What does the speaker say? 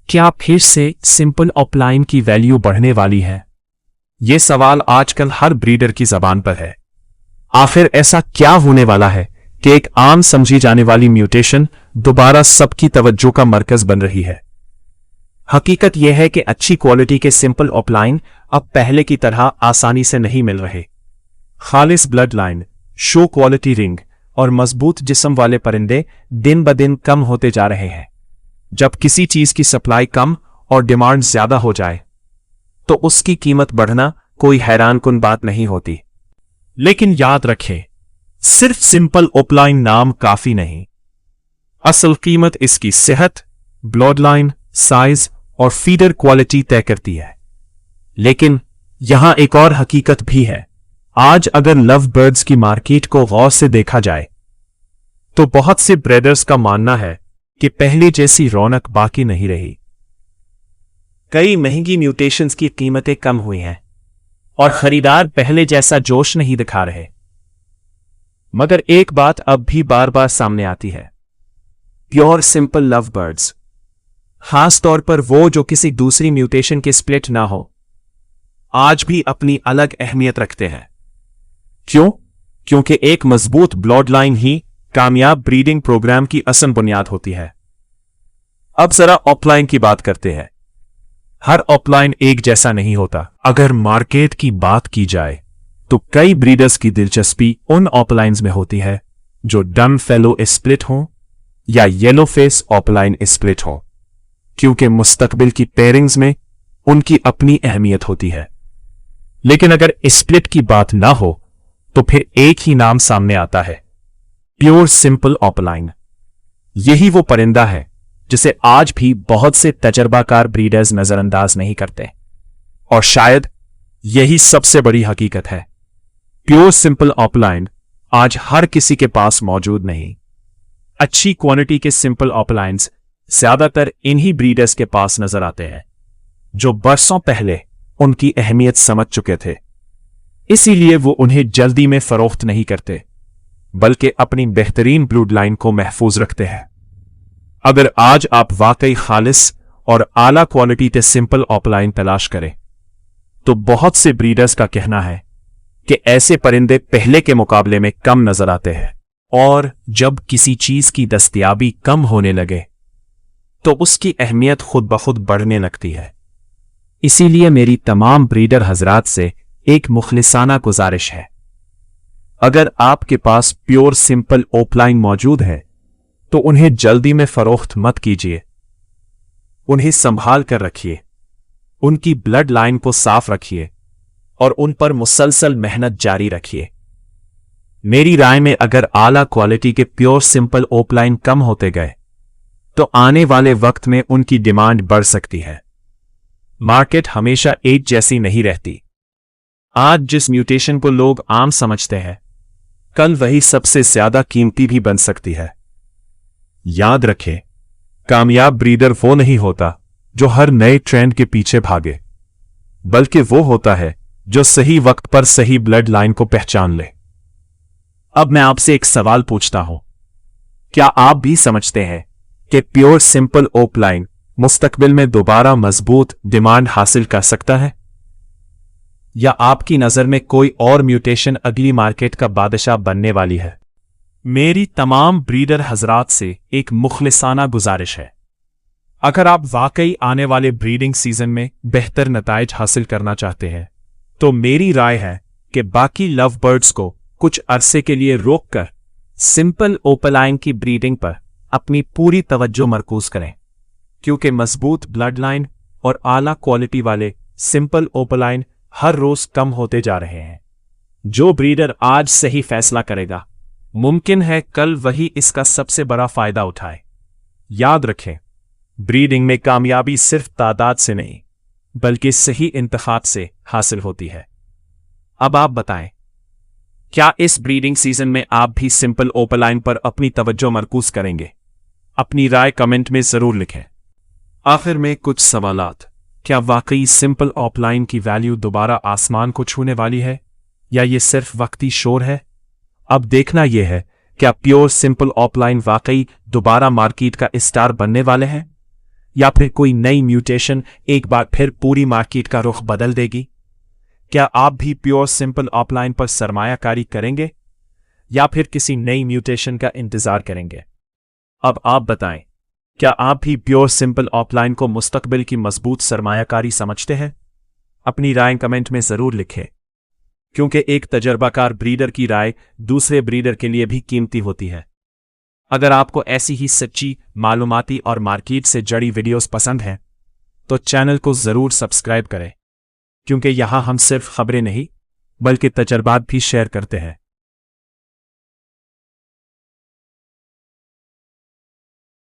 क्या फिर से सिंपल ऑफलाइन की वैल्यू बढ़ने वाली है? ये सवाल आजकल हर ब्रीडर की जबान पर है। आखिर ऐसा क्या होने वाला है कि एक आम समझी जाने वाली म्यूटेशन दोबारा सबकी तवज्जो का मरकज बन रही है? हकीकत यह है कि अच्छी क्वालिटी के सिंपल ऑफलाइन अब पहले की तरह आसानी से नहीं मिल रहे। खालिस blood line, show quality ring और मजबूत जिस्म वाले परिंदे दिन ब दिन कम होते जा रहे हैं। जब किसी चीज की सप्लाई कम और डिमांड ज्यादा हो जाए तो उसकी कीमत बढ़ना कोई हैरानकुन बात नहीं होती। लेकिन याद रखें, सिर्फ सिंपल ऑफलाइन नाम काफी नहीं। असल कीमत इसकी सेहत, ब्लड लाइन, साइज और फीडर क्वालिटी तय करती है। लेकिन यहां एक और हकीकत भी है। आज अगर लव बर्ड्स की मार्केट को गौर से देखा जाए तो बहुत से ब्रीडर्स का मानना है कि पहले जैसी रौनक बाकी नहीं रही। कई महंगी म्यूटेशंस की कीमतें कम हुई हैं और खरीदार पहले जैसा जोश नहीं दिखा रहे। मगर एक बात अब भी बार बार सामने आती है। प्योर सिंपल लव बर्ड्स, खास तौर पर वो जो किसी दूसरी म्यूटेशन के स्प्लिट ना हो, आज भी अपनी अलग अहमियत रखते हैं। क्यों? क्योंकि एक मजबूत ब्लड लाइन ही कामयाब ब्रीडिंग प्रोग्राम की असल बुनियाद होती है। अब जरा ऑफलाइन की बात करते हैं। हर ऑफलाइन एक जैसा नहीं होता। अगर मार्केट की बात की जाए तो कई ब्रीडर्स की दिलचस्पी उन ऑफलाइंस में होती है जो डन फेलो स्प्लिट हो या येलो फेस ऑफलाइन स्प्लिट हो, क्योंकि मुस्तकबिल की पेयरिंग्स में उनकी अपनी अहमियत होती है। लेकिन अगर स्प्लिट की बात ना हो तो फिर एक ही नाम सामने आता है, प्योर सिंपल ऑफलाइन। यही वो परिंदा है जिसे आज भी बहुत से तजर्बाकार ब्रीडर्स नजरअंदाज नहीं करते। और शायद यही सबसे बड़ी हकीकत है। प्योर सिंपल ऑफलाइन आज हर किसी के पास मौजूद नहीं। अच्छी क्वालिटी के सिंपल ऑफलाइंस ज्यादातर इन्हीं ब्रीडर्स के पास नजर आते हैं जो बरसों पहले उनकी अहमियत समझ चुके थे। इसीलिए वो उन्हें जल्दी में फरोख्त नहीं करते, बल्कि अपनी बेहतरीन ब्लड लाइन को महफूज रखते हैं। अगर आज आप वाकई खालिस और आला क्वालिटी के सिंपल ऑफलाइन तलाश करें तो बहुत से ब्रीडर्स का कहना है कि ऐसे परिंदे पहले के मुकाबले में कम नजर आते हैं। और जब किसी चीज की दस्तयाबी कम होने लगे तो उसकी अहमियत खुद ब खुद बढ़ने लगती है। इसीलिए मेरी तमाम ब्रीडर हजरात से एक मुखलिसाना गुजारिश है, अगर आपके पास प्योर सिंपल ऑफलाइन मौजूद है तो उन्हें जल्दी में फरोख्त मत कीजिए। उन्हें संभाल कर रखिए, उनकी ब्लड लाइन को साफ रखिए और उन पर मुसलसल मेहनत जारी रखिए। मेरी राय में अगर आला क्वालिटी के प्योर सिंपल ऑफलाइन कम होते गए तो आने वाले वक्त में उनकी डिमांड बढ़ सकती है। मार्केट हमेशा एक जैसी नहीं रहती। आज जिस म्यूटेशन को लोग आम समझते हैं, कल वही सबसे ज्यादा कीमती भी बन सकती है। याद रखें, कामयाब ब्रीडर वो नहीं होता जो हर नए ट्रेंड के पीछे भागे, बल्कि वो होता है जो सही वक्त पर सही ब्लड लाइन को पहचान ले। अब मैं आपसे एक सवाल पूछता हूं, क्या आप भी समझते हैं कि प्योर सिंपल ऑफलाइन मुस्तकबिल में दोबारा मजबूत डिमांड हासिल कर सकता है? या आपकी नजर में कोई और म्यूटेशन अगली मार्केट का बादशाह बनने वाली है? मेरी तमाम ब्रीडर हजरात से एक मुखलिसाना गुजारिश है, अगर आप वाकई आने वाले ब्रीडिंग सीजन में बेहतर नताइज हासिल करना चाहते हैं तो मेरी राय है कि बाकी लव बर्ड्स को कुछ अरसे के लिए रोककर सिंपल ऑफलाइन की ब्रीडिंग पर अपनी पूरी तवज्जो मरकूज करें, क्योंकि मजबूत ब्लड लाइन और आला क्वालिटी वाले सिंपल ऑफलाइन हर रोज कम होते जा रहे हैं। जो ब्रीडर आज सही फैसला करेगा, मुमकिन है कल वही इसका सबसे बड़ा फायदा उठाए। याद रखें, ब्रीडिंग में कामयाबी सिर्फ तादाद से नहीं बल्कि सही इंतखाब से हासिल होती है। अब आप बताएं, क्या इस ब्रीडिंग सीजन में आप भी सिंपल ऑफलाइन पर अपनी तवज्जो मरकूज करेंगे? अपनी राय कमेंट में जरूर लिखें। आखिर में कुछ सवालात। क्या वाकई सिंपल ऑफलाइन की वैल्यू दोबारा आसमान को छूने वाली है या ये सिर्फ वक्ती शोर है? अब देखना यह है, क्या प्योर सिंपल ऑफलाइन वाकई दोबारा मार्केट का स्टार बनने वाले हैं या फिर कोई नई म्यूटेशन एक बार फिर पूरी मार्केट का रुख बदल देगी? क्या आप भी प्योर सिंपल ऑफलाइन पर सरमायाकारी करेंगे या फिर किसी नई म्यूटेशन का इंतजार करेंगे? अब आप बताएं, क्या आप भी प्योर सिंपल ऑफलाइन को मुस्तकबिल की मजबूत सरमायाकारी समझते हैं? अपनी राय कमेंट में जरूर लिखें, क्योंकि एक तजर्बाकार ब्रीडर की राय दूसरे ब्रीडर के लिए भी कीमती होती है। अगर आपको ऐसी ही सच्ची, मालूमाती और मार्केट से जुड़ी वीडियोस पसंद हैं, तो चैनल को जरूर सब्सक्राइब करें, क्योंकि यहां हम सिर्फ खबरें नहीं बल्कि तजर्बात भी शेयर करते हैं।